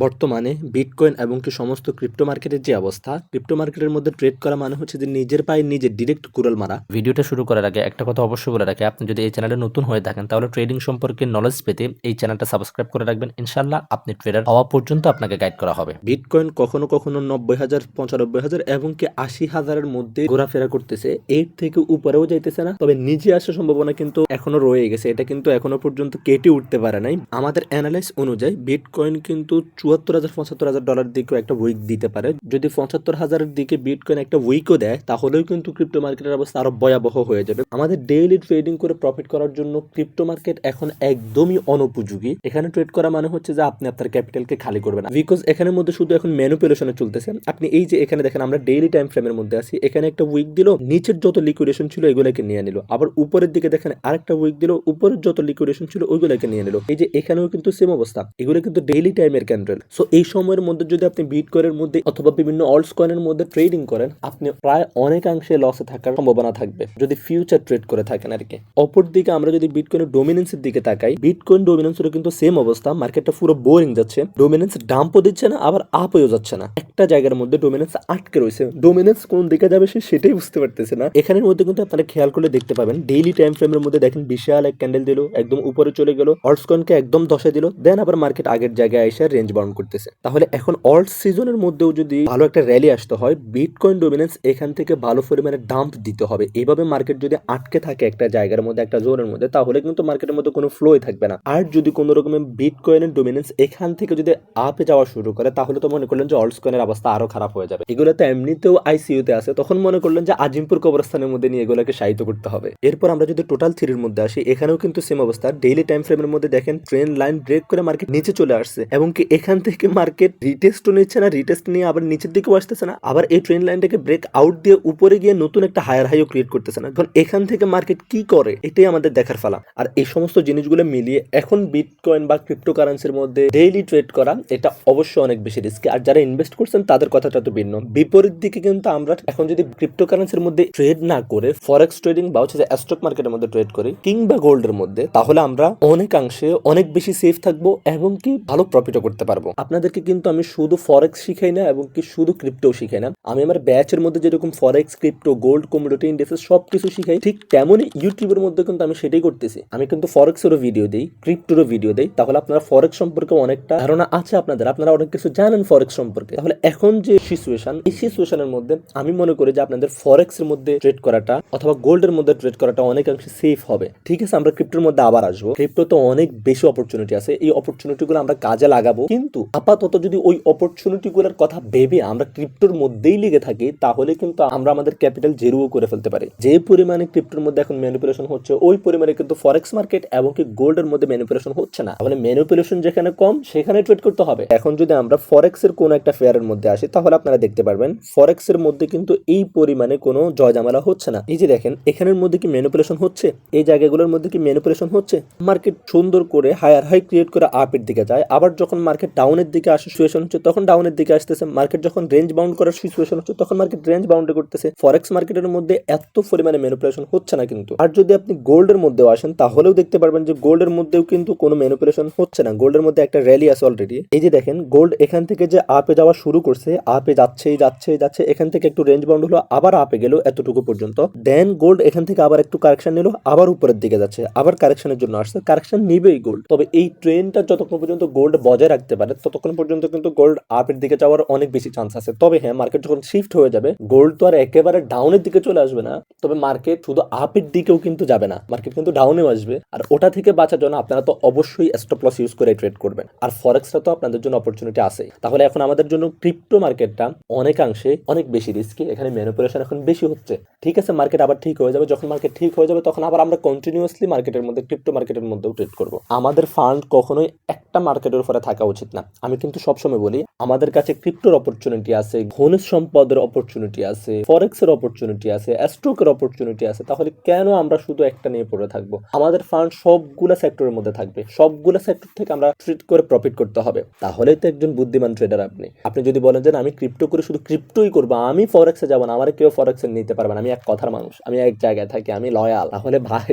বর্তমানে বিটকয়েন এবং কি সমস্ত ক্রিপ্টো মার্কেটের যে অবস্থা, ক্রিপ্টো মার্কেটের মধ্যে ট্রেড করা মানে হচ্ছে যে নিজের পায়ে নিজে ডিরেক্ট কুড়াল মারা। ভিডিওটা শুরু করার আগে একটা কথা অবশ্যই বলে রাখি, আপনি যদি এই চ্যানেলে নতুন হয়ে থাকেন তাহলে ট্রেডিং সম্পর্কে নলেজ পেতে এই চ্যানেলটা সাবস্ক্রাইব করে রাখবেন। ইনশাল্লাহ আপনি ট্রেডার হওয়া পর্যন্ত আপনাকে গাইড করা হবে। বিটকয়েন কখনো কখনো 90,000, 95,000 এবং কি 80,000-এর মধ্যে ঘোরাফেরা করতেছে, এর থেকে উপরেও যাইতেছে না, তবে নিচে আসার সম্ভাবনা কিন্তু এখনো রয়ে গেছে। এটা কিন্তু এখনো পর্যন্ত কেটে উঠতে পারে নাই। আমাদের অ্যানালাইস অনুযায়ী বিটকয়েন কিন্তু 74,000, 75,000 ডলার দিকেও একটা উইক দিতে পারে। যদি 75,000-এর দিকে বিটকয়েন একটা উইকও দেয় তাহলেও কিন্তু ক্রিপ্টো মার্কেটের অবস্থা আরো ভয়াবহ হয়ে যাবে। আমাদের ডেইলি ট্রেডিং করে প্রফিট করার জন্য ক্রিপ্টো মার্কেট এখন একদমই অনুপযোগী। এখানে ট্রেড করা মানে হচ্ছে যে আপনি আপনার ক্যাপিটালকে খালি করবেন না, বিকজ এখানের মধ্যে শুধু এখন ম্যানিপুলেশনে চলতেছে। আপনি এই যে এখানে দেখেন, আমরা ডেইলি টাইম ফ্রেমের মধ্যে আছি, এখানে একটা উইক দিল, নিচের যত লিকুইডেশন ছিল এগুলোকে নিয়ে নিল, আবার উপরের দিকে দেখেন আরেকটা উইক দিল, উপরের যত লিকুইডেশন ছিল ওইগুলোকে নিয়ে নিল। এই যে এখানেও কিন্তু সেম অবস্থা, এগুলো কিন্তু ডেইলি টাইমের ক্যান্ডেল। সো এই সময়ের মধ্যে যদি আপনি বিটকয়েনের মধ্যে অথবা বিভিন্ন অল্টস কয়েনের মধ্যে ট্রেডিং করেন, আপনি প্রায় অনেকাংশে লসে থাকার সম্ভাবনা থাকবে যদি ফিউচার ট্রেড করে থাকেন আর কি। অপরদিকে আমরা যদি বিটকয়েনের ডোমিনেন্সের দিকে তাকাই, বিটকয়েন ডোমিনেন্সেরও কিন্তু সেম অবস্থা। মার্কেটটা পুরো বোরিং যাচ্ছে, ডোমিনেন্স ডাম্পও দিচ্ছে না আবার আপও যাচ্ছে না, একটা জায়গার মধ্যে ডোমিনেন্স আটকে রয়েছে। ডোমিনেন্স কোন দিকে যাবে সেটাই বুঝতে পারতেছে না। এখানের মধ্যে কিন্তু আপনারা খেয়াল করলে দেখতে পাবেন, ডেইলি টাইম ফ্রেমের মধ্যে দেখেন বিশাল এক ক্যান্ডেল দিল, একদম উপরে চলে গেল, অল্টস কয়েনকে একদম ধসে দিল, দেন আবার মার্কেট আগের জায়গায় এসে রেঞ্জ বাউন্ড করতেছে। তাহলে এখন অল্ট সিজনের মধ্যেও যদি ভালো একটা র্যালি আসতে হয়, বিটকয়েন ডোমিনেন্স এখান থেকে ভালো পরিমাণে ডাম্প দিতে হবে। এইভাবে মার্কেট যদি আটকে থাকে একটা জায়গার মধ্যে, একটা জোনের মধ্যে, তাহলে কিন্তু মার্কেটের মধ্যে কোনো ফ্লোই থাকবে না। আর যদি কোনো রকমের বিটকয়েনের ডোমিনেন্স এখান থেকে যদি আপে যাওয়া শুরু করে, তাহলে তো মনে করলেন যে অল্টস কয়েনের অবস্থা আরো খারাপ হয়ে যাবে। এগুলো তো এমনিতেও আইসিইউতে আছে, তখন মনে করলেন যে আজিমপুর কবরস্থানের মধ্যে নিয়ে এগুলোকে সাহিত্য করতে হবে। এরপর আমরা যদি টোটাল থ্রির মধ্যে আসি, এখানেও কিন্তু সেম অবস্থা। ডেইলি টাইম ফ্রেমের মধ্যে দেখেন ট্রেন লাইন ব্রেক করে মার্কেট নিচে চলে আসছে, এবং কি এখান থেকে মার্কেট রিটেস্টও নিচ্ছে না, রিটেস্ট নিয়ে আবার নিচের দিকেও আসতেছে না, আবার এই ট্রেন লাইনটাকে ব্রেক আউট দিয়ে উপরে গিয়ে নতুন একটা হায়ার হাইও ক্রিয়েট করতেছে না। এখন এখান থেকে মার্কেট কি করে, এটাই আমাদের দেখার ফালা। আর এই সমস্ত জিনিসগুলো মিলিয়ে এখন বিটকয়েন বা ক্রিপ্টো কারেন্সির মধ্যে ডেইলি ট্রেড করা এটা অবশ্যই অনেক বেশি রিস্কি। আর যারা ইনভেস্ট করছেন তাদের কথাটা তো ভিন্ন। বিপরীত দিকে কিন্তু আমরা এখন যদি ক্রিপ্টো কারেন্সির মধ্যে ট্রেড না করে ফরেক্স ট্রেডিং বা হচ্ছে যে স্টক মার্কেটের মধ্যে ট্রেড করি কিংবা গোল্ডের মধ্যে, তাহলে আমরা অনেকাংশে অনেক বেশি সেফ থাকবো এবং কি ভালো প্রফিটও করতে পারবো। আপনাদেরকে কিন্তু আমি শুধু ফরেক্স শিখাই না এবং কি শুধু ক্রিপ্টো শিখাই না, আমি আমার ব্যাচের মধ্যে যেরকম ফরেক্স, ক্রিপ্টো, গোল্ড, কমোডিটি, ইন্ডেক্স সবকিছু শিখাই, ঠিক তেমনই ইউটিউবের মধ্যে কিন্তু আমি সেটাই করতেছি। আমি কিন্তু ফরেক্সেরও ভিডিও দেই, ক্রিপ্টোরও ভিডিও দেই। তাহলে আপনারা ফরেক্স সম্পর্কে অনেকটা ধারণা আছে আপনাদের, আপনারা অনেক কিছু জানেন ফরেক্স সম্পর্কে। তাহলে এখন যে সিচুয়েশন, এই সিচুয়েশনের মধ্যে আমি মনে করি যে আপনাদের ফরেক্স এর মধ্যে ট্রেড করাটা অথবা গোল্ডের মধ্যে ট্রেড করাটা অনেকাংশে সেফ হবে। ঠিক আছে, আমরা ক্রিপ্টোর মধ্যে আবার আসবো। ক্রিপ্টোতে অনেক বেশি অপরচুনিটি আছে, এই অপরচুনিটি গুলো আমরা কাজে লাগাবো। কিন্তু আপাতত যদি ওই অপরচুনিটি গুলোর কথা ভেবে আমরা ক্রিপ্টোর মধ্যেই লেগে থাকি, তাহলে কিন্তু আমরা আমাদের ক্যাপিটাল জেরোও করে ফেলতে পারি। যে পরিমাণে ক্রিপ্টোর মধ্যে এখন ম্যানিপুলেশন হচ্ছে, ওই পরিমাণে কিন্তু ফরেক্স মার্কেট এবং কি গোল্ডের মধ্যে ম্যানিপুলেশন হচ্ছে না। তাহলে ম্যানিপুলেশন যেখানে কম সেখানে ট্রেড করতে হবে। এখন যদি আমরা ফরেক্স এর কোন একটা ফেয়ারের মধ্যে আসি, তাহলে আপনারা দেখতে পারবেন ফরেক্স এর মধ্যে কিন্তু এই পরিমাণে কোনো জয়জামেলা হচ্ছে না। এই যে দেখেন, এখানের মধ্যে কি ম্যানিপুলেশন হচ্ছে, এই জায়গাগুলোর মধ্যে কি ম্যানিপুলেশন হচ্ছে। মার্কেট সুন্দর করে হায়ার হাই ক্রিয়েট করে আপের দিকে যায়, আবার যখন মার্কেট ডাউনের দিকে আসার সিচুয়েশন হচ্ছে তখন ডাউনের দিকে আসতেছে। মার্কেট যখন রেঞ্জ বাউন্ড করার সিচুয়েশন হচ্ছে তখন মার্কেট রেঞ্জ বাউন্ডে করতেছে। ফরেক্স মার্কেটের মধ্যে এত পরিমাণে ম্যানিপুলেশন হচ্ছে না কিন্তু। আর যদি আপনি গোল্ডের মধ্যেও আসেন, তাহলেও দেখতে পারবেন যে গোল্ডের মধ্যেও কিন্তু কোনো ম্যানিপুলেশন হচ্ছে না। গোল্ডের মধ্যে একটা র্যালি আছে অলরেডি। এই যে দেখেন, গোল্ড এখান থেকে যে আপে যাওয়া শুরু করছে, আপে যাচ্ছেই যাচ্ছে যাচ্ছে, এখান থেকে একটু রেঞ্জ বাউন্ড হলো, আবার আপে গেল এতটুকু পর্যন্ত, দেন গোল্ড এখান থেকে আবার একটু কারেকশন নিল, আবার উপরের দিকে যাচ্ছে, আবার কারেকশনের জন্য আসছে, কারেকশন নিবেই গোল্ড। তবে এই ট্রেনটা যতক্ষণ পর্যন্ত গোল্ড বজায় রাখতে পারে ততক্ষণ পর্যন্ত কিন্তু গোল্ড আপের দিকে যাওয়ার অনেক বেশি চান্স আছে। তবে হ্যাঁ, মার্কেট যখন শিফট হয়ে যাবে, গোল্ড তো আর একেবারে ডাউনের দিকে চলে আসবে না, তবে মার্কেট শুধু আপের দিকেও কিন্তু যাবে না, মার্কেট কিন্তু ডাউনেও আসবে। আর ওটা থেকে বাঁচার জন্য আপনারা তো অবশ্যই স্টপ লস ইউজ করে ট্রেড করবেন। আর ফরেক্সটা তো আপনাদের জন্য অপরচুনিটি আছে। তাহলে এখন আমাদের জন্য ক্রিপ্টো মার্কেটটা অনেকাংশে অনেক বেশি রিস্কি, এখানে ম্যানিপুলেশন এখন বেশি হচ্ছে। ঠিক আছে, মার্কেট আবার ঠিক হয়ে যাবে, যখন মার্কেট ঠিক হয়ে যাবে তখন আবার আমরা কন্টিনিউয়াসলি মার্কেটের মধ্যে, ক্রিপ্টো মার্কেটের মধ্যেও ট্রেড করব। আমাদের ফান্ড কখনোই একটা মার্কেটের উপরে থাকা উচিত না। আমি কিন্তু সবসময় বলি, আমাদের কাছে ক্রিপ্টোর অপরচুনিটি আছে, খনিজ সম্পদের অপরচুনিটি আছে, ফরেক্সের অপরচুনিটি আছে, স্টকের অপরচুনিটি আছে। তাহলে কেন আমরা শুধু একটা নিয়ে পড়ে থাকবো? আমাদের ফান্ড সবগুলা সেক্টরের মধ্যে থাকবে, সবগুলা সেক্টর থেকে আমরা ট্রেড করে প্রফিট করতে হবে। তাহলেই তো একজন বুদ্ধিমান ট্রেডার আপনি। আপনি যদি বলেন যে আমি ক্রিপ্টো করে শুধু ক্রিপ্টোই করবো, আমি ফরেক্সে যাবো না, আমার কেউ ফরেক্সে নিতে পারবে না, আমি এক কথার মানুষ, আমি এক জায়গায় থাকি, আমি লয়াল, তাহলে ভাই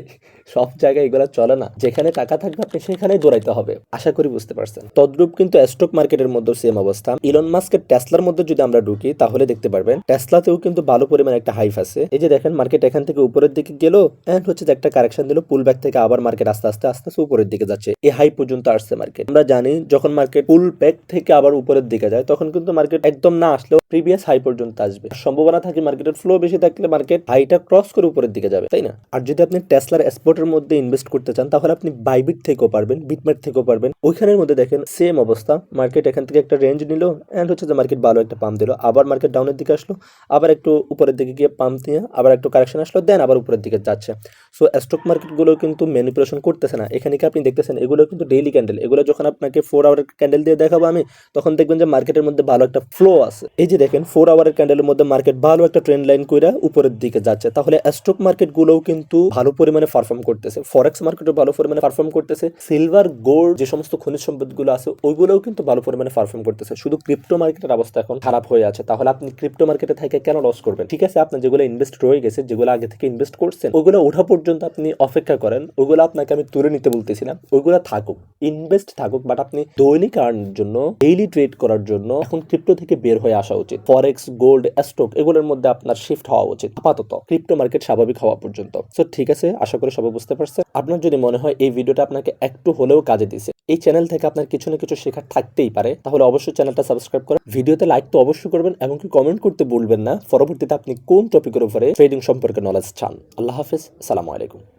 সব জায়গায় এগুলো চলে না। যেখানে টাকা থাকবে আপনি সেখানেই দৌড়াইতে হবে। আশা করি বুঝতে পারছেন। তদ্রূপ কিন্তু কিন্তু স্টক মার্কেটের মধ্যে সেম অবস্থা। ইলন মাস্কের টেসলার মধ্যে যদি আমরা ঢুকি তাহলে দেখতে পারবেন টেসলাতেও কিন্তু ভালো পরিমাণে একটা হাইপ আছে। এই যে দেখেন মার্কেট এখান থেকে উপরের দিকে গেল এন্ড হচ্ছে যে একটা কারেকশন দিল, পুল ব্যাক থেকে আবার মার্কেট আস্তে আস্তে আস্তে আস্তে উপরের দিকে যাচ্ছে, এই হাই পর্যন্ত আসছে মার্কেট। আমরা জানি যখন মার্কেট পুল ব্যাক থেকে আবার উপরের দিকে যায় তখন কিন্তু মার্কেট একদম না আসলেও প্রিভিয়াস হাই পর্যন্ত আসবে। সম্ভাবনা থাকে মার্কেটের ফ্লো বেশি থাকলে মার্কেট হাইটা ক্রস করে উপরের দিকে যাবে, তাই না? আর যদি আপনি টেসলার স্পটের মধ্যে ইনভেস্ট করতে চান তাহলে আপনি বাইবিট থেকেও পারবেন, বিটমেট থেকেও পারবেন। ওইখানের মধ্যে দেখেন সেম অবস্থা, মার্কেট এখান থেকে একটা রেঞ্জ নিল এন্ড হচ্ছে যে মার্কেট ভালো একটা পাম্প দিল, আবার মার্কেট ডাউনের দিকে আসলো, আবার একটু উপরের দিকে গিয়ে পাম্প দিয়ে আবার একটু কারেকশন আসলো, দেন আবার উপরের দিকে যাচ্ছে। সো স্টক মার্কেটগুলো কিন্তু ম্যানিপুলেশন করতেছে না। এখানে কি আপনি দেখতেছেন এগুলো কিন্তু ডেইলি ক্যান্ডেল, এগুলো যখন আপনাকে 4 আওয়ারের ক্যান্ডেল দিয়ে দেখাবো আমি তখন দেখবেন যে মার্কেটের মধ্যে ভালো একটা ফ্লো আছে। এই যে দেখেন 4 আওয়ারের ক্যান্ডেলের মধ্যে মার্কেট ভালো একটা ট্রেন্ড লাইন কইরা উপরের দিকে যাচ্ছে। তাহলে স্টক মার্কেটগুলোও কিন্তু ভালো পরিমাণে পারফর্ম করতেছে, ফরেক্স মার্কেটও ভালো পরিমাণে পারফর্ম করতেছে, সিলভার গোল্ড যে সমস্ত খনিজ সম্পদগুলো আছে ওইগুলোও কিন্তু ভালো পরিমাণে পারফর্ম করতেছে। শুধু ক্রিপ্টো মার্কেটের অবস্থা এখন খারাপ হয়ে আছে। তাহলে আপনি ক্রিপ্টো মার্কেটে থেকে কেন লস করবেন? ঠিক আছে, আপনার যেগুলো ইনভেস্ট রয়ে গেছে, যেগুলো আগে থেকে ইনভেস্ট করছেন ওইগুলো ওঠা পর্যন্ত আপনি অপেক্ষা করেন, ওইগুলো আপনাকে আমি তুলে নিতে বলতেছি না, ওইগুলো থাকুক, ইনভেস্ট থাকুক, বাট আপনি দৈনিক আর্নের জন্য, ডেইলি ট্রেড করার জন্য এখন ক্রিপ্টো থেকে বের হয়ে আসা উচিত। ফরেক্স, গোল্ড, স্টক এগুলোর মধ্যে আপনার শিফট হওয়া উচিত আপাতত, ক্রিপ্টো মার্কেট স্বাভাবিক হওয়া পর্যন্ত। সো ঠিক আছে, আশা করি সবাই বুঝতে পারছেন। আপনার যদি মনে হয় এই ভিডিওটা আপনাকে একটু হলেও কাজে দিছে, এই চ্যানেল থেকে আপনার কিছু না কিছু শেখার থাকতেই পারে, তাহলে অবশ্যই চ্যানেলটা সাবস্ক্রাইব করেন, ভিডিওতে লাইক তো অবশ্যই করবেন এবং কি কমেন্ট করতে ভুলবেন না পরবর্তীতে আপনি কোন টপিকের উপরে ট্রেডিং সম্পর্কে নলেজ চান। আল্লাহ হাফেজ, আসসালামু আলাইকুম।